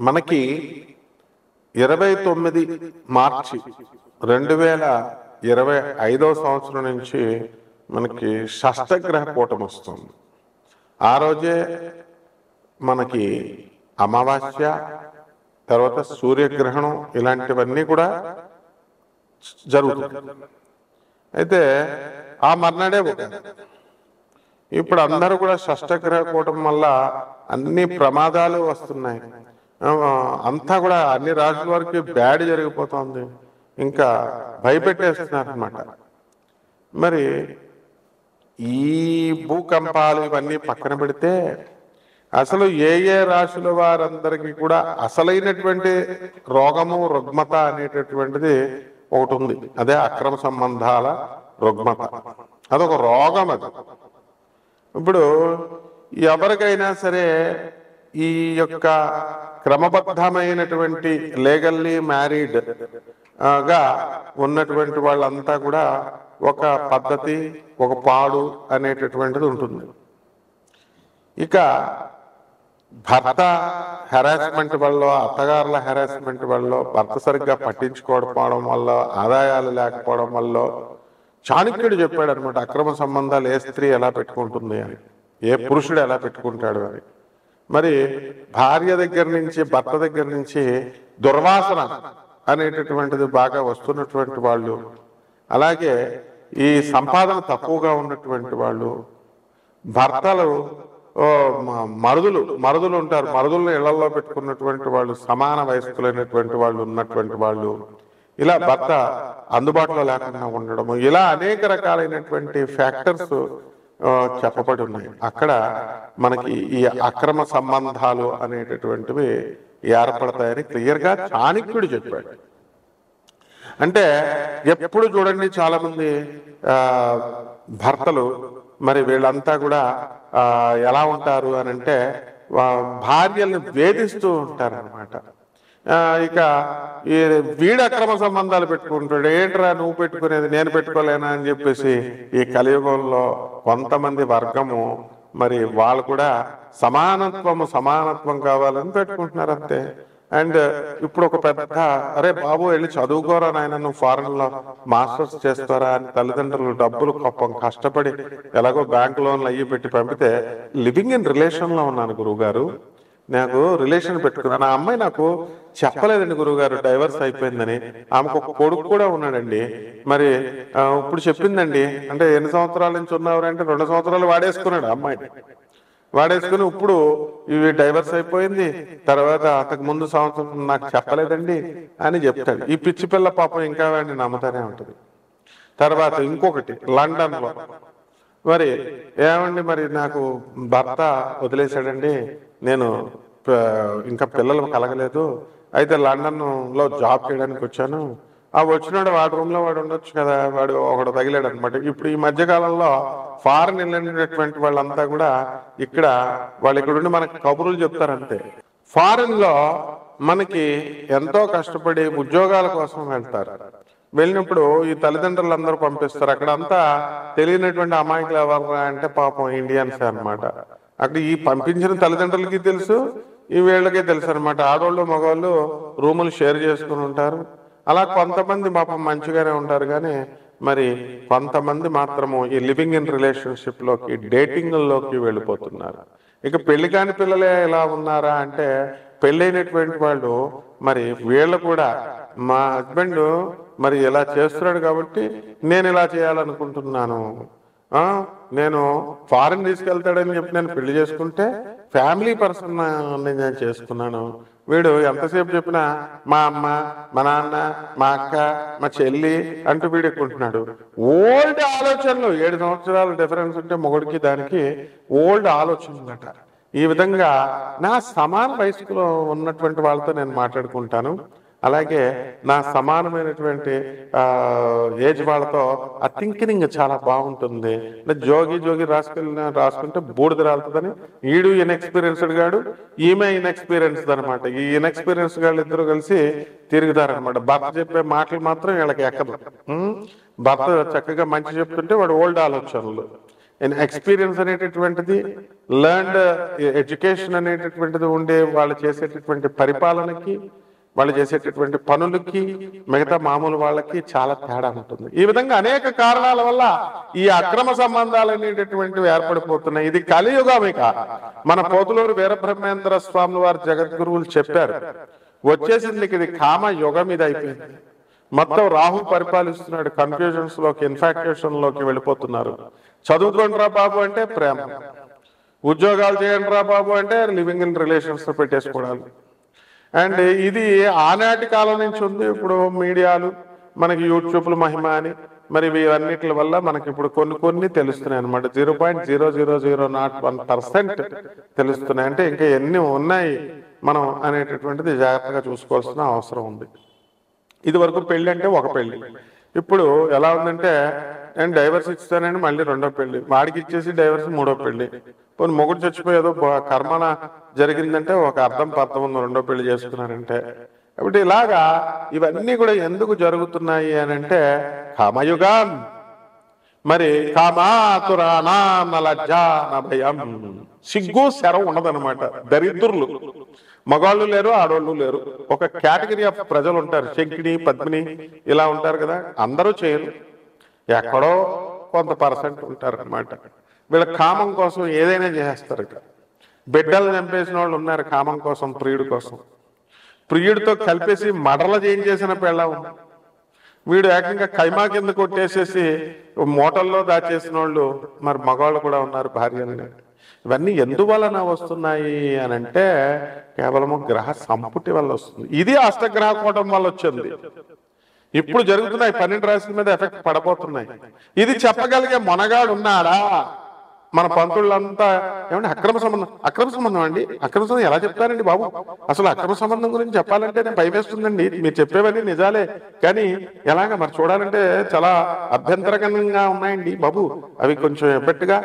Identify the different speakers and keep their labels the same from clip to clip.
Speaker 1: మనకి 29 మార్చి 2025 సంవత్సరం నుంచి మనకి షష్టగ్రహ కూటమి వస్తుంది. ఆ రోజే మనకి అమావాస్య, తర్వాత సూర్యగ్రహణం ఇలాంటివన్నీ కూడా జరుగుతుంది. అయితే ఆ మర్నాడే ఇప్పుడు అందరూ కూడా షష్టగ్రహ కూటమి వల్ల అన్ని ప్రమాదాలు వస్తున్నాయి. అంతా కూడా అన్ని రాష్ట్రాల వరకు బ్యాడ్ జరిగిపోతుంది. ఇంకా భయపెట్టేస్తున్నారు అనమాట. మరి ఈ భూకంపాలు ఇవన్నీ పక్కన పెడితే అసలు ఏ రాశుల వారందరికీ కూడా అసలైనటువంటి రోగము రుగ్మత అనేటటువంటిది ఒకటి ఉంది. అదే అక్రమ సంబంధాల రుగ్మత. అదొక రోగం. అది ఇప్పుడు ఎవరికైనా సరే ఈ యొక్క క్రమబద్ధమైనటువంటి లీగల్లీ మ్యారీడ్ గా ఉన్నటువంటి వాళ్ళంతా కూడా ఒక పద్ధతి, ఒక పాడు అనేటటువంటిది ఉంటుంది. ఇక భర్త హెరాస్మెంట్ వల్ల, అత్తగారుల హెరాస్మెంట్ వల్ల, భర్త సరిగ్గా పట్టించుకోకపోవడం వల్ల, ఆదాయాలు లేకపోవడం వల్ల చాణక్యుడు చెప్పాడు అనమాట, అక్రమ సంబంధాలు ఏ స్త్రీ ఎలా పెట్టుకుంటుంది అని, ఏ పురుషుడు ఎలా పెట్టుకుంటాడు అని. మరి భార్య దగ్గర నుంచి, భర్త దగ్గర నుంచి దుర్వాసన అనేటటువంటిది బాగా వస్తున్నటువంటి వాళ్ళు, అలాగే ఈ సంపాదన తక్కువగా ఉన్నటువంటి వాళ్ళు, భర్తలు మరుదులు ఉంటారు, మరుదులను ఇళ్లలో పెట్టుకున్నటువంటి వాళ్ళు, సమాన వయస్కులైనటువంటి వాళ్ళు ఉన్నటువంటి వాళ్ళు, ఇలా భర్త అందుబాటులో లేకుండా ఉండడము, ఇలా అనేక రకాలైనటువంటి ఫ్యాక్టర్స్ చెప్పబడి ఉన్నాయి. అక్కడ మనకి ఈ అక్రమ సంబంధాలు అనేటటువంటివి ఏర్పడతాయని క్లియర్గా చాణక్యుడు చెప్పాడు. అంటే ఎప్పుడు చూడండి, చాలా మంది భర్తలు మరి వీళ్ళంతా కూడా ఎలా ఉంటారు అని అంటే భార్యల్ని వేధిస్తూ ఉంటారు అనమాట. ఇక ఈ వీడు అక్రమ సంబంధాలు పెట్టుకుంటాడు, ఏంట్రా నువ్వు పెట్టుకునేది నేను పెట్టుకోలేనా అని చెప్పేసి ఈ కలియుగంలో కొంతమంది వర్గము మరి వాళ్ళు కూడా సమానత్వం కావాలని పెట్టుకుంటున్నారు అంతే. అండ్ ఇప్పుడు ఒక పెద్ద, అరే బాబు వెళ్ళి చదువుకోరా నాయన, నువ్వు ఫారెన్ లో మాస్టర్స్ చేస్తారా అని తల్లిదండ్రులు డబ్బులు కష్టపడి ఎలాగో బ్యాంక్ లోన్లు అయ్యి పెట్టి పంపితే, లివింగ్ ఇన్ రిలేషన్ లో ఉన్నాను గురువుగారు, నాకు రిలేషన్ పెట్టుకున్నాను, ఆ అమ్మాయి నాకు చెప్పలేదండి గురువుగారు డైవర్స్ అయిపోయిందని, ఆమెకు ఒక కొడుకు కూడా ఉన్నాడండి, మరి ఇప్పుడు చెప్పిందండి. అంటే ఎన్ని సంవత్సరాల నుంచి ఉన్నవారు అంటే 2 సంవత్సరాలు వాడేసుకున్నాడు అమ్మాయిని, వాడేసుకుని ఇప్పుడు ఇవి డైవర్స్ అయిపోయింది, తర్వాత అంతకు ముందు సంవత్సరం నాకు చెప్పలేదండి అని చెప్తాడు. ఈ పిచ్చి పిల్ల పాపం ఇంకా వాడిని నమ్ముతానే ఉంటుంది. తర్వాత ఇంకొకటి లండన్ లో, మరి ఏమండి మరి నాకు భర్త వదిలేశాడండి, నేను ఇంకా పిల్లలు కలగలేదు, అయితే లండన్ లో జాబ్ చేయడానికి వచ్చాను, వచ్చినాడు వాడి రూమ్ లో వాడు ఉండొచ్చు కదా, వాడు ఒకడు తగిలాడు అనమాట. ఇప్పుడు ఈ మధ్యకాలంలో ఫారెన్ వెళ్ళినటువంటి వాళ్ళంతా కూడా ఇక్కడ వాళ్ళు ఇక్కడ ఉండి మనకి కబుర్లు చెప్తారంతే. ఫారెన్ లో మనకి ఎంతో కష్టపడి ఉద్యోగాల కోసం వెళ్తారు. వెళ్ళినప్పుడు ఈ తల్లిదండ్రులు అందరూ పంపిస్తారు. అక్కడ అంతా తెలియనటువంటి అమాయకులు ఎవరు అంటే పాపం ఇండియన్స్ అనమాట. అక్కడ ఈ పంపించిన తల్లిదండ్రులకి తెలుసు, ఈ వీళ్ళకే తెలుసు అనమాట. ఆడవాళ్ళు మగవాళ్ళు రూములు షేర్ చేసుకుని ఉంటారు. అలా కొంతమంది పాపం మంచిగానే ఉంటారు, కానీ మరి కొంతమంది మాత్రము ఈ లివింగ్ ఇన్ రిలేషన్షిప్ లోకి, డేటింగ్ లోకి వెళ్ళిపోతున్నారు. ఇక పెళ్లి కాని పిల్లలే ఎలా ఉన్నారా అంటే, పెళ్ళైనటువంటి వాళ్ళు మరి వీళ్ళు కూడా మా హస్బెండ్ మరి ఇలా చేస్తున్నాడు కాబట్టి నేను ఇలా చేయాలనుకుంటున్నాను, నేను ఫారెన్ తీసుకెళ్తాడని చెప్పి నేను పెళ్లి చేసుకుంటే ఫ్యామిలీ పర్సన్ నేను చేసుకున్నాను, వీడు ఎంతసేపు చెప్పినా మా అమ్మ, మా నాన్న, మా అక్క, మా చెల్లి అంటూ వీడు ఎక్కుంటున్నాడు. ఓల్డ్ ఆలోచనలు, 7 సంవత్సరాల డిఫరెన్స్ ఉంటే మొగుడికి దానికి ఓల్డ్ ఆలోచనలు అంట. ఈ విధంగా నా సమాన వయస్కులో ఉన్నటువంటి వాళ్ళతో నేను మాట్లాడుకుంటాను. అలాగే నా సమానమైనటువంటి ఏజ్ వాళ్ళతో ఆ థింకింగ్ చాలా బాగుంటుంది. జోగి రాసుకుంటే బూడిద రాలుతుందని, ఈడు ఇన్ఎక్స్పీరియన్స్డ్ గాడు, ఈమె ఇన్ఎక్స్పీరియన్స్డ్ అనమాట. ఈ ఇన్ఎక్స్పీరియన్స్ గాళ్ళు ఇద్దరు కలిసి తిరుగుతారనమాట. భర్త చెప్పే మాటలు మాత్రం వీళ్ళకి ఎక్కదు. భర్త చక్కగా మంచి చెప్తుంటే వాడు ఓల్డ్ ఆలోచనలు. ఎక్స్పీరియన్స్ అనేటటువంటిది, లర్న్డ్ ఎడ్యుకేషన్ అనేటటువంటిది ఉండే వాళ్ళు చేసేటటువంటి పరిపాలనకి, వాళ్ళు చేసేటటువంటి పనులకి మిగతా మామూలు వాళ్ళకి చాలా తేడా ఉంటుంది. ఈ విధంగా అనేక కారణాల వల్ల ఈ అక్రమ సంబంధాలు అనేటటువంటివి ఏర్పడిపోతున్నాయి. ఇది కలియుగమిక. మన పోతులూరు వీరబ్రహ్మేంద్ర స్వామి వారు జగద్గురువులు చెప్పారు, వచ్చేసింది ఇది కామ యుగం, ఇది అయిపోయింది. మొత్తం రాహు పరిపాలిస్తున్నాడు, కన్ఫ్యూజన్స్ లోకి, ఇన్ఫాక్చుయేషన్ లోకి వెళ్ళిపోతున్నారు. చదువుకోండి రా బాబు అంటే ప్రేమ, ఉద్యోగాలు చేయండి రా బాబు అంటే లివింగ్ ఇన్ రిలేషన్స్ పెట్టేసుకోవడాలు. అండ్ ఇది ఆనాటి కాలం నుంచి ఉంది. ఇప్పుడు మీడియాలు మనకి యూట్యూబ్లు మహిమ అని మరి ఇవన్నిటి వల్ల మనకి ఇప్పుడు కొన్ని తెలుస్తున్నాయి అనమాట. 0.00001% తెలుస్తున్నాయి. అంటే ఇంకా ఎన్ని ఉన్నాయి మనం అనేటటువంటిది జాగ్రత్తగా చూసుకోవాల్సిన అవసరం ఉంది. ఇది వరకు పెళ్లి అంటే ఒక పెళ్లి, ఇప్పుడు ఎలా ఉందంటే నేను డైవర్స్ ఇస్తానని మళ్ళీ రెండో పెళ్లి, వాడికి ఇచ్చేసి డైవర్స్ మూడో పెళ్లి. పోనీ మొగుడు చచ్చిపోయేదో కర్మన జరిగిందంటే ఒక అర్థం ఉంది రెండో పెళ్లి చేసుకున్నారంటే. కాబట్టి ఇలాగా ఇవన్నీ కూడా ఎందుకు జరుగుతున్నాయి అని అంటే కామయుగం. మరి కామాతురానా లజ్జా భయం, సిగ్గు శరం ఉండదన్నమాట. దరిద్రులు మగాళ్ళు లేరు, ఆడవాళ్ళు లేరు. ఒక కేటగిరీ ఆఫ్ ప్రజలు ఉంటారు, శంకిని పద్మిని ఇలా ఉంటారు కదా. అందరూ చేయరు, ఎక్కడో కొంత % ఉంటారు అనమాట. వీళ్ళ కామం కోసం ఏదైనా చేసేస్తారు. బిడ్డలు చంపేసిన వాళ్ళు ఉన్నారు కామం కోసం, ప్రియుడి కోసం. ప్రియుడితో కలిపేసి మడల చేసిన పెళ్ళం, వీడు ఏకంగా కైమా కింద కొట్టేసేసి మూటల్లో దాచేసిన వాళ్ళు మరి మగవాళ్ళు కూడా ఉన్నారు, భార్యని. ఇవన్నీ ఎందువలన వస్తున్నాయి అని అంటే కేవలము గ్రహ సంపుటి వల్ల వస్తుంది. ఇది అష్టగ్రహ కూటం వల్ల వచ్చింది. ఇప్పుడు జరుగుతున్నాయి 12 రాశుల మీద ఎఫెక్ట్ పడబోతున్నాయి. ఇది చెప్పగలిగే మొనగాడు ఉన్నాడా? మన పంతుళ్ళంతా ఏమంటే అక్రమ సంబంధం అండి, అక్రమ సంబంధం ఎలా చెప్తారండి బాబు? అసలు అక్రమ సంబంధం గురించి చెప్పాలంటే నేను భయమేస్తుందండి. మీరు చెప్పేవన్నీ నిజాలే, కానీ ఎలాగా మరి చూడాలంటే చాలా అభ్యంతరకరంగా ఉన్నాయండి బాబు. అవి కొంచెం ఎఫెక్ట్గా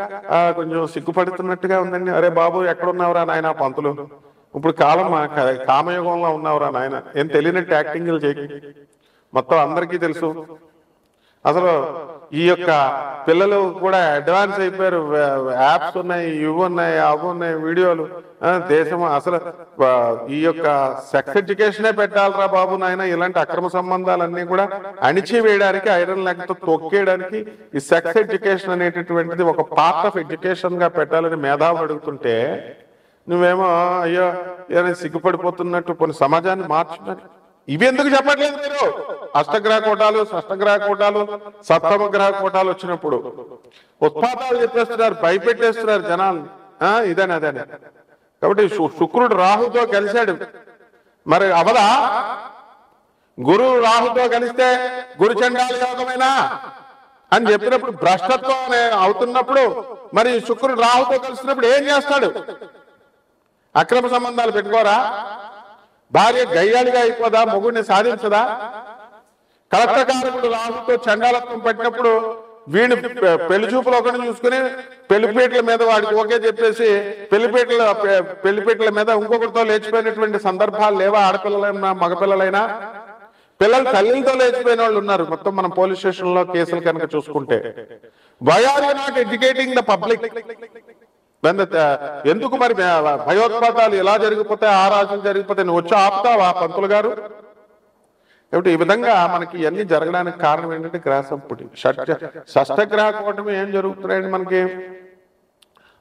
Speaker 1: కొంచెం సిగ్గుపడుతున్నట్టుగా ఉందండి. అరే బాబు ఎక్కడున్నావురా నాయన పంతులు, ఇప్పుడు కామయుగంలో ఉన్నావురా నాయన, ఏం తెలియనట్టు యాక్టింగ్లు చేయి. మొత్తం అందరికీ తెలుసు. అసలు ఈ యొక్క పిల్లలు కూడా అడ్వాన్స్ అయిపోయారు. యాప్స్ ఉన్నాయి, ఇవి ఉన్నాయి, అవి ఉన్నాయి, వీడియోలు. దేశం అసలు ఈ యొక్క సెక్స్ ఎడ్యుకేషనే పెట్టాలరా బాబు నాయన. ఇలాంటి అక్రమ సంబంధాలన్నీ కూడా అణిచివేయడానికి, ఐరన్ లెక్కతో తొక్కేయడానికి ఈ సెక్స్ ఎడ్యుకేషన్ అనేటటువంటిది ఒక పార్ట్ ఆఫ్ ఎడ్యుకేషన్ గా పెట్టాలని మేధావులు అడుగుతుంటే నువ్వేమో అయ్యో ఏదైనా సిగ్గుపడిపోతున్నట్టు కొన్ని సమాజాన్ని మార్చున్నారు. ఇవి ఎందుకు చెప్పట్లేదు మీరు? అష్టగ్రహ కూటాలు, షష్టగ్రహ కూటాలు, సప్తమ గ్రహ కూటాలు వచ్చినప్పుడు ఉత్పాతాలు చెప్పేస్తున్నారు, భయపెట్టేస్తున్నారు జనాలు. ఇదని అదని. కాబట్టి శుక్రుడు రాహుతో కలిశాడు, మరి అవదా? గురువు రాహుతో కలిస్తే గురు చండాల యోగమేనా అని చెప్పినప్పుడు, భ్రష్టత్వం అవుతున్నప్పుడు మరి శుక్రుడు రాహుతో కలిసినప్పుడు ఏం చేస్తాడు? అక్రమ సంబంధాలు పెట్టుకోరా? భార్య గయ్యాడిగా అయిపోదా? మొగుడిని సాధించదా? కలత్రకారకుడు రాహుతో చండాలత్వం పట్టినప్పుడు వీడిని పెళ్లి చూపులు ఒకటి చూసుకుని పెళ్లిపేటల మీద వాడికి ఓకే చెప్పేసి పెళ్లిపేటల మీద ఇంకొకరితో లేచిపోయినటువంటి సందర్భాలు లేవా? ఆడపిల్లలైనా మగపిల్లలైనా పిల్లలు తల్లితో లేచిపోయిన వాళ్ళు ఉన్నారు. మొత్తం మనం పోలీస్ స్టేషన్ లో కేసులు కనుక చూసుకుంటే. Why are you not educating the public? ఎందుకు మరి భయోత్పాతాలు ఎలా జరిగిపోతాయి, ఆ రాజులు జరిగిపోతాయి, నువ్వు వచ్చి ఆపుతావా పంతులు గారు? కాబట్టి ఈ విధంగా మనకి ఇవన్నీ జరగడానికి కారణం ఏంటంటే గ్రహ సంపుటి. షష్టగ్రహ కూటమి ఏం జరుగుతున్నాయండి మనకి?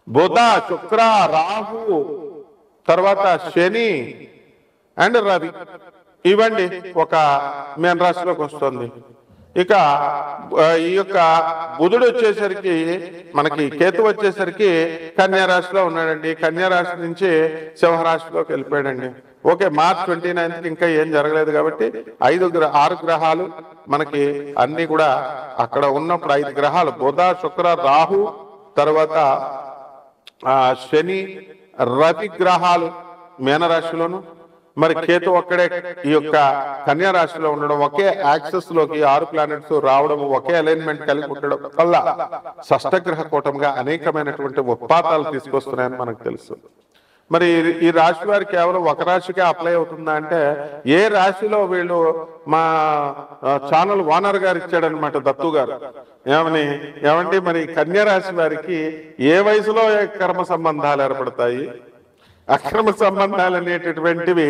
Speaker 1: బుధ, శుక్ర, రాహు, తర్వాత శని అండ్ రవి, ఇవ్వండి ఒక మీన రాశిలోకి వస్తుంది. ఇక ఈ యొక్క బుధుడు వచ్చేసరికి మనకి, కేతు వచ్చేసరికి కన్యా రాశిలో ఉన్నాడండి. కన్యా రాశి నుంచి సింహరాశిలోకి వెళ్ళిపోయాడండి. ఓకే, మార్చ్ 29కి ఇంకా ఏం జరగలేదు కాబట్టి 6 గ్రహాలు మనకి అన్ని కూడా అక్కడ ఉన్నప్పుడు 5 గ్రహాలు బుధ, శుక్ర, రాహు, తర్వాత శని, రవి గ్రహాలు మీనరాశిలోను, మరి కేతు ఒక్కడే ఈ యొక్క కన్యా రాశిలో ఉండడం, ఒకే యాక్సెస్ లోకి 6 ప్లానెట్స్ రావడం, ఒకే అలైన్మెంట్ కలిగి ఉండడం వల్ల షష్టగ్రహ కూటంగా అనేకమైనటువంటి ఉత్పాతాలు తీసుకొస్తున్నాయని మనకు తెలుసు. మరి ఈ రాశి వారికి కేవలం ఒక రాశికే అప్లై అవుతుందా అంటే, ఏ రాశిలో వీళ్ళు మా ఛానల్ ఓనర్ గారు ఇచ్చాడనమాట, దత్తు గారు. ఏమండి మరి కన్యా రాశి వారికి ఏ వయసులో కర్మ సంబంధాలు ఏర్పడతాయి, అక్రమ సంబంధాలు అనేటటువంటివి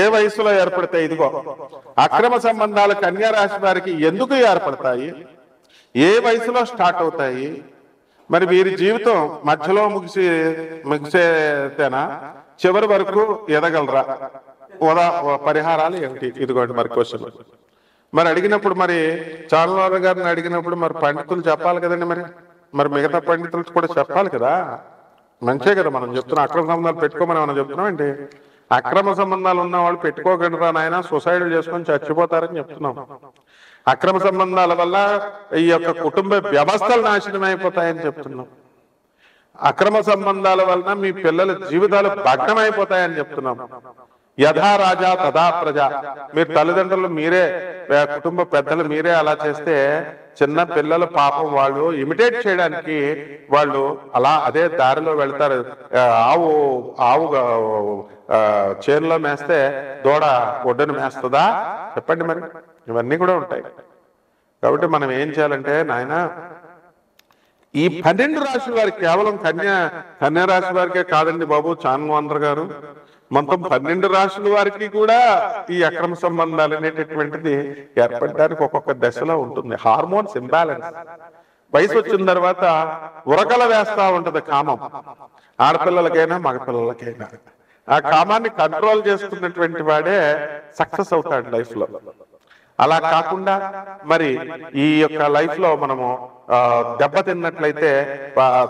Speaker 1: ఏ వయసులో ఏర్పడతాయి? ఇదిగో అక్రమ సంబంధాలు కన్యా రాశి వారికి ఎందుకు ఏర్పడతాయి, ఏ వయసులో స్టార్ట్ అవుతాయి, మరి వీరి జీవితం మధ్యలో ముగిసేతేనా, చివరి వరకు ఎదగలరా, పరిహారాలు ఏమిటి? ఇదిగోండి మరి క్వశ్చన్. మరి అడిగినప్పుడు, మరి చాలవారు గారిని అడిగినప్పుడు మరి పండితులు చెప్పాలి కదండి. మరి మిగతా పండితులు కూడా చెప్పాలి కదా. మంచే కదా మనం చెప్తున్నాం. అక్రమ సంబంధాలు పెట్టుకోమని మనం చెప్తున్నాం ఏంటి? అక్రమ సంబంధాలు ఉన్న వాళ్ళు పెట్టుకోకండి రా నాయన, సూసైడ్ చేసుకొని చచ్చిపోతారని చెప్తున్నాం. అక్రమ సంబంధాల వల్ల ఈ యొక్క కుటుంబ వ్యవస్థలు నాశనం అయిపోతాయని చెప్తున్నాం. అక్రమ సంబంధాల వలన మీ పిల్లల జీవితాలు భగ్నమైపోతాయని చెప్తున్నాం. యథా రాజా తథా ప్రజ. మీరు తల్లిదండ్రులు మీరే, కుటుంబ పెద్దలు మీరే అలా చేస్తే చిన్న పిల్లలు పాపం వాళ్ళు ఇమిటేట్ చేయడానికి వాళ్ళు అలా అదే దారిలో వెళ్తారు. ఆవు చేనులో మేస్తే దూడ ఒడ్డును మేస్తుందా చెప్పండి. మరి ఇవన్నీ కూడా ఉంటాయి. కాబట్టి మనం ఏం చేయాలంటే, నాయన ఈ 12 రాశుల వారికి, కేవలం కన్యా రాశి వారికే కాదండి బాబు చాన్వాంధ్ర గారు, మొత్తం 12 రాశుల వారికి కూడా ఈ అక్రమ సంబంధాలు అనేటటువంటిది ఏర్పడడానికి ఒక్కొక్క దశలో ఉంటుంది. Hormones imbalance. వయసు వచ్చిన తర్వాత ఉరకల వేస్తా ఉంటది కామం, ఆడపిల్లలకైనా మగపిల్లలకైనా. ఆ కామాన్ని కంట్రోల్ చేసుకున్నటువంటి వాడే సక్సెస్ అవుతాడు లైఫ్ లో. అలా కాకుండా మరి ఈ యొక్క లైఫ్ లో మనము దెబ్బతిన్నట్లయితే,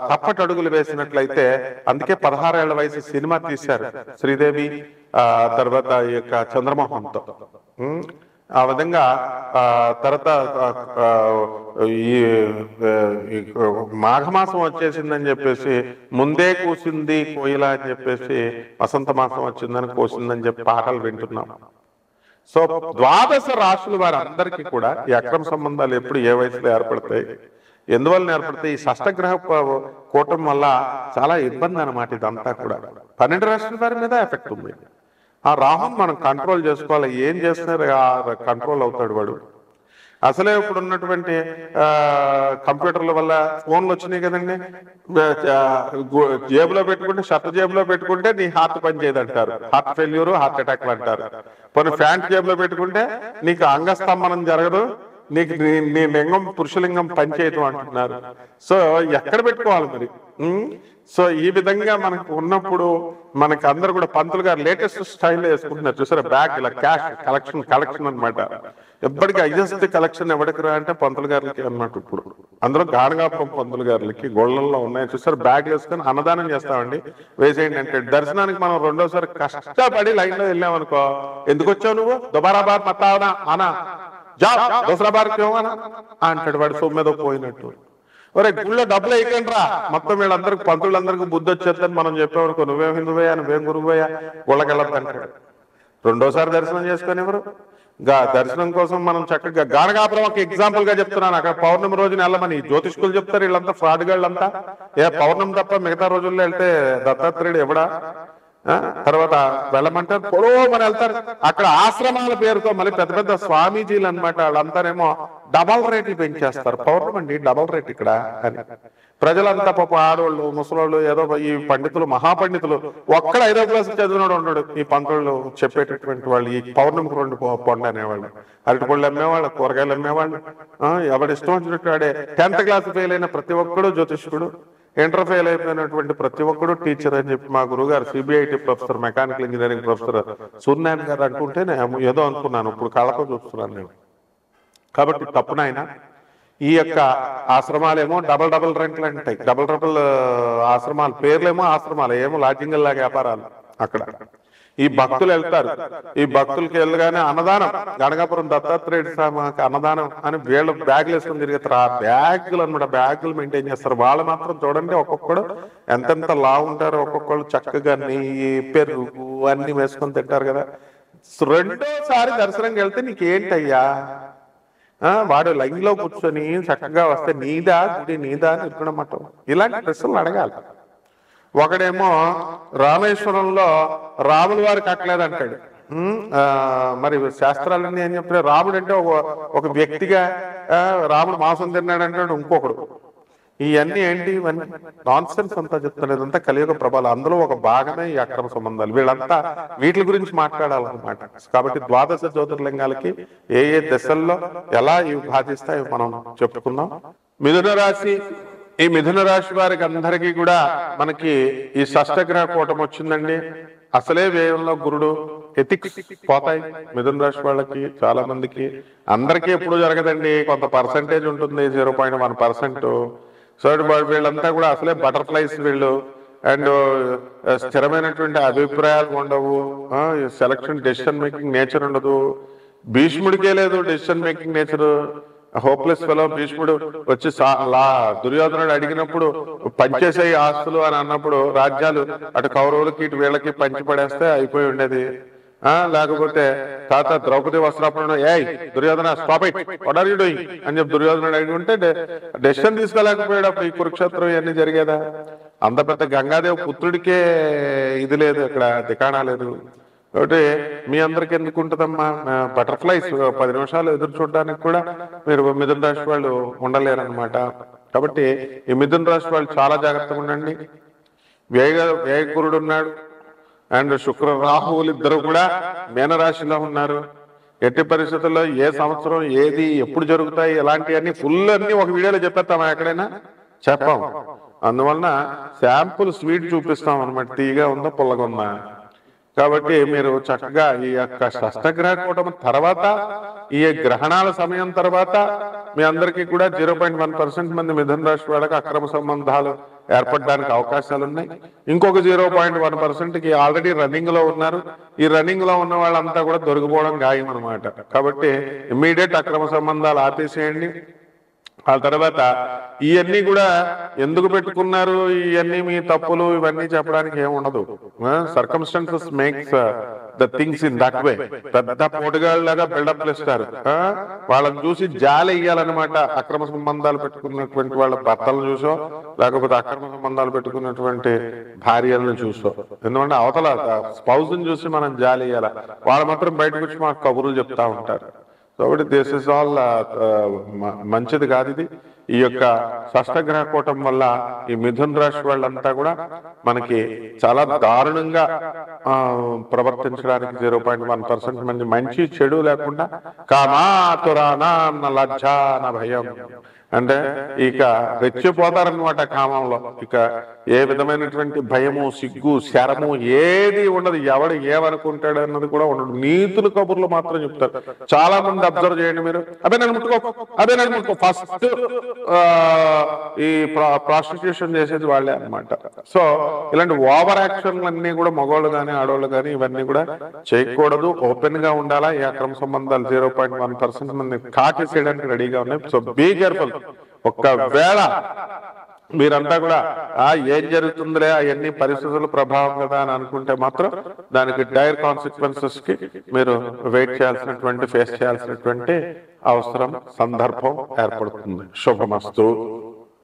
Speaker 1: తప్పటడుగులు వేసినట్లయితే, అందుకే 16 ఏళ్ల వయసు సినిమా తీశారు శ్రీదేవి, తర్వాత ఈ యొక్క చంద్రమోహన్తో. ఆ విధంగా తర్వాత ఈ మాఘమాసం వచ్చేసిందని చెప్పేసి, ముందే కూసింది కోయిల అని చెప్పేసి, వసంత మాసం వచ్చిందని కోసిందని చెప్పి పాటలు వింటున్నాం. సో 12 రాశుల వారి అందరికీ కూడా ఈ అక్రమ సంబంధాలు ఎప్పుడు ఏ వయసులో ఏర్పడతాయి, ఎందువల్ల ఏర్పడతాయి? ఈ షష్టగ్రహ కూటం వల్ల చాలా ఇబ్బంది అన్నమాట. ఇదంతా కూడా 12 రాశుల వారి మీద ఎఫెక్ట్ ఉంది. ఆ రాహుని మనం కంట్రోల్ చేసుకోవాలి. ఏం చేస్తున్నారు కంట్రోల్ అవుతాడు వాడు. అసలే ఇప్పుడు ఉన్నటువంటి కంప్యూటర్ల వల్ల ఫోన్లు వచ్చినాయి కదండి. జేబులో పెట్టుకుంటే, షర్ట్ జేబులో పెట్టుకుంటే నీ హార్ట్ పని చేయదంటారు, హార్ట్ ఫెయిల్యూర్, హార్ట్ అటాక్లు అంటారు. కొన్ని ప్యాంట్ జేబులో పెట్టుకుంటే నీకు అంగస్తంభనం జరగదు, నీకు నీ లింగం పురుషలింగం పనిచేయటం అంటున్నారు. సో ఎక్కడ పెట్టుకోవాలి మరి? సో ఈ విధంగా మనకు ఉన్నప్పుడు మనకి అందరు కూడా పంతులు గారు లేటెస్ట్ స్టైల్లో వేసుకుంటున్నారు చూసారా, బ్యాగ్ ఇలా క్యాష్ కలెక్షన్ అనమాట. ఎప్పటికీ హైయెస్ట్ కలెక్షన్ ఎవరికి రా అంటే పంతులు గారికి అన్నమాట. ఇప్పుడు అందరూ గానగాపురం పంతులు గారికి గోళ్లలో ఉన్నాయి చూసారు, బ్యాగ్ వేసుకొని అన్నదానం చేస్తామండి, వేసేయండి అంటే. దర్శనానికి మనం రెండోసారి కష్టపడి లైన్ లో వెళ్ళామనుకో, ఎందుకు వచ్చావు నువ్వు, దుబారా బార్ మతావనా అనా, జా దోసరా బార్ క్యోం అనా అంటాడు వాడు సొమ్మెదో పోయినట్టు. ఒరే గుళ్ళో డబ్బులు వేయకండి రా, మొత్తం వీళ్ళందరికి పంతులందరికీ బుద్ధి వచ్చేద్దని మనం చెప్పామనుకో, నువ్వేం హిందువయ్యా, నువ్వేం గురువయ్యా, గుళ్ళకెళ్ళద్దు అంటాడు. రెండోసారి దర్శనం చేసుకొని ఎవరు దర్శనం కోసం మనం చక్కగా గానగాపురం ఒక ఎగ్జాంపుల్ గా చెప్తున్నాను. అక్కడ పౌర్ణమి రోజున వెళ్ళమని జ్యోతిష్కులు చెప్తారు, వీళ్ళంతా ఫ్రాడ్ గాళ్ళంతా. పౌర్ణమి తప్ప మిగతా రోజుల్లో వెళ్తే దత్తాత్రేయుడు ఎవడా, తర్వాత వెళ్ళమంటారు పొడవమని వెళ్తారు. అక్కడ ఆశ్రమాల పేరుతో మళ్ళీ పెద్ద పెద్ద స్వామీజీలు అనమాట, వాళ్ళంతానేమో డబల్ రేట్లు పెంచేస్తారు. పౌర్ణమి అండి డబల్ రేట్ ఇక్కడ అని. ప్రజలంతా పాప ఆడవాళ్ళు ముసలోళ్ళు ఏదో, ఈ పండితులు మహాపండితులు ఒక్కడ 5వ క్లాసు చదివినోడు ఉన్నాడు. ఈ పంతులు చెప్పేటటువంటి వాళ్ళు ఈ పౌర్ణమికి 2 పండు అనేవాళ్ళు, అరటిపళ్ళు అమ్మేవాళ్ళు, కూరగాయలు అమ్మేవాళ్ళు, ఎవడు ఇష్టం వచ్చినట్టు ఆడే. 10th క్లాస్ ఫెయిల్ అయిన ప్రతి ఒక్కడు జ్యోతిష్కుడు, ఇంటర్ ఫెయిల్ అయిపోయినటువంటి ప్రతి ఒక్కడు టీచర్ అని చెప్పి మా గురుగారు CBIT professor, mechanical engineering professor Suryanarayana గారు అంటుంటే ఏదో అనుకున్నాను, ఇప్పుడు కళ్ళతో చూస్తున్నాను నేను. కాబట్టి తప్పునైనా ఈ యొక్క ఆశ్రమాలేమో డబల్ రెంట్లు అంటాయి, డబల్ ఆశ్రమాలు, పేర్లేమో ఆశ్రమాలు, ఏమో లాడ్జింగ్ లాగా వ్యాపారాలు. అక్కడ ఈ భక్తులు వెళ్తారు, ఈ భక్తులకి వెళ్ళగానే అన్నదానం, గణగాపురం దత్తాత్రేయుడు స్వామికి అన్నదానం అని వీళ్ళు బ్యాగులు వేసుకొని తిరుగుతారు. ఆ బ్యాగులు అనమాట, బ్యాగులు మెయింటైన్ చేస్తారు. వాళ్ళు మాత్రం చూడండి ఒక్కొక్కడు ఎంతెంత లా ఉంటారు, ఒక్కొక్కళ్ళు చక్కగా నెయ్యి పెరుగు అన్ని వేసుకొని తింటారు కదా. రెండోసారి దర్శనంకి వెళ్తే నీకేంటయ్యా, వాడు లైన్ లో కూర్చొని చక్కగా వస్తే నీదా గుడి నీదా అని ఇరుకునమాట, ఇలాంటి ప్రశ్నలు అడగాలి. ఒకడేమో రామేశ్వరంలో రాముల వారు కట్టలేదంటాడు. మరి శాస్త్రాలన్నీ ఏం చెప్తారు? రాముడు అంటే ఒక వ్యక్తిగా రాముడు మాంసం తిన్నాడు అంటాడు ఇంకొకడు. ఇవన్నీ ఏంటి? ఇవన్నీ నాన్ సెన్స్ అంతా చెప్తాడు. ఇదంతా కలియుగ ప్రభావం. అందులో ఒక భాగమే ఈ అక్రమ సంబంధాలు. వీళ్ళంతా వీటి గురించి మాట్లాడాలన్నమాట. కాబట్టి ద్వాదశ జ్యోతిర్లింగాలకి ఏ ఏ దశల్లో ఎలా ఇవి బాధిస్తాయి మనం చెప్పుకుందాం. మిథున రాశి, ఈ మిథున రాశి వారికి అందరికీ కూడా మనకి ఈ షష్టగ్రహ కూటమి వచ్చిందండి. అసలే వ్యయంలో గురుడు, ఎథిక్స్ పోతాయి మిథున రాశి వాళ్ళకి. చాలా మందికి, అందరికీ ఎప్పుడు జరగదండి, కొంత పర్సంటేజ్ ఉంటుంది, 0.1%. సో వీళ్ళంతా కూడా అసలే బటర్ఫ్లైస్ వీళ్ళు. అండ్ స్థిరమైనటువంటి అభిప్రాయాలు ఉండవు, సెలక్షన్ డెసిషన్ మేకింగ్ నేచర్ ఉండదు. భీష్ముడికే లేదు decision making nature. Hopeless fellow భీష్ముడు వచ్చి దుర్యోధనుడు అడిగినప్పుడు పంచేసాయి ఆస్తులు అని అన్నప్పుడు రాజ్యాలు అటు కౌరవులకి ఇటు వీళ్ళకి పంచి పడేస్తే అయిపోయి ఉండేది. లేకపోతే తాత ద్రౌపది వస్త్రాపరణ, ఏయ్ Duryodhana stop it, what are you doing అని చెప్పి దుర్యోధనుడు అడిగి ఉంటే డెసిషన్ తీసుకోలేకపోయాడు. అప్పుడు ఈ కురుక్షేత్రం ఇవన్నీ జరిగేదా? అంత పెద్ద గంగాదేవి పుత్రుడికే ఇది లేదు, ఇక్కడ దికాణా లేదు. కాబట్టి మీ అందరికి ఎందుకు ఉంటుందమ్మా బటర్ఫ్లైస్? 10 నిమిషాలు ఎదురు చూడడానికి కూడా మీరు మిథున రాశి వాళ్ళు ఉండలేరన్నమాట. కాబట్టి ఈ మిథున రాశి వాళ్ళు చాలా జాగ్రత్తగా ఉండండి. వ్యయగురుడు ఉన్నాడు, అండ్ శుక్ర రాహువులు ఇద్దరు కూడా మీనరాశిలో ఉన్నారు. ఎట్టి పరిస్థితుల్లో ఏ సంవత్సరం ఏది ఎప్పుడు జరుగుతాయి ఇలాంటివన్నీ ఫుల్ అన్ని ఒక వీడియోలో చెప్పేస్తామా? ఎక్కడైనా చెప్పాం. అందువలన శాంపుల్ స్వీట్ చూపిస్తాం అనమాట, తీయగా ఉందా పుల్లగా ఉందా. కాబట్టి మీరు చక్కగా ఈ యొక్క షష్టగ్రహ కూటమి తర్వాత, ఈ గ్రహణాల సమయం తర్వాత మీ అందరికీ కూడా 0.1% మంది మిథున రాశి వాళ్ళకి అక్రమ సంబంధాలు ఏర్పడడానికి అవకాశాలు ఉన్నాయి. ఇంకొక 0.1%కి ఆల్రెడీ రన్నింగ్ లో ఉన్నారు. ఈ రన్నింగ్ లో ఉన్న వాళ్ళంతా కూడా దొరికిపోవడం ఖాయం అనమాట. కాబట్టి ఇమ్మీడియట్ అక్రమ సంబంధాలు ఆపేసేయండి. ఆ తర్వాత ఇవన్నీ కూడా ఎందుకు పెట్టుకున్నారు, ఇవన్నీ మీ తప్పులు, ఇవన్నీ చెప్పడానికి ఏముండదు. Circumstances makes the things in that way. పెద్ద పోటుగాళ్ళలాగా బిల్డప్ ఇస్తారు. వాళ్ళని చూసి జాలి ఇయ్యాలన్నమాట. అక్రమ సంబంధాలు పెట్టుకున్నటువంటి వాళ్ళ భర్తలను చూసో, లేకపోతే అక్రమ సంబంధాలు పెట్టుకున్నటువంటి భార్యలను చూసో. ఎందుకంటే అవతల స్పౌజ్ ని చూసి మనం జాలి ఇయ్యాల, వాళ్ళు మాత్రం బయటకు వచ్చి మాకు కబుర్లు చెప్తా ఉంటారు. కాబట్టి దిస్ ఇస్ ఆల్ మంచిది కాదు ఇది. ఈ యొక్క షష్టగ్రహ కూటమి వల్ల ఈ మిథున రాశి వాళ్ళంతా కూడా మనకి చాలా దారుణంగా ప్రవర్తించడానికి 0.1% మంది మంచి చెడు లేకుండా కామాతురానా లజ్జా నా భయం అంటే ఇక రెచ్చిపోతారనమాట కామంలో. ఇక ఏ విధమైనటువంటి భయము, సిగ్గు, శరము ఏది ఉండదు. ఎవడు ఏమనుకుంటాడు అన్నది కూడా ఉండదు. నీతులు కబుర్లు మాత్రం చెప్తారు. చాలా మంది అబ్జర్వ్ చేయండి మీరు, అదే నన్ను ముట్టుకో, అదే నన్ను ముట్టుకో. ఫస్ట్ ఈ ప్రాస్టిట్యూషన్ చేసేది వాళ్ళే అనమాట. సో ఇలాంటి ఓవర్ యాక్షన్లు అన్ని కూడా మగవాళ్ళు కానీ ఆడవాళ్ళు కానీ ఇవన్నీ కూడా చేయకూడదు. ఓపెన్ గా ఉండాలా. ఈ అక్రమ సంబంధాలు 0.1% మంది కాకేసేయడానికి రెడీగా ఉన్నాయి. So be careful. ఒక్కవేళ మీరంతా కూడా ఏం జరుగుతుందిలే అవన్నీ పరిస్థితుల ప్రభావం కదా అని అనుకుంటే మాత్రం దానికి డైర్ కాన్సిక్వెన్సెస్ కి మీరు వెయిట్ చేయాల్సినటువంటి, ఫేస్ చేయాల్సినటువంటి అవసరం, సందర్భం ఏర్పడుతుంది. శుభమస్తు.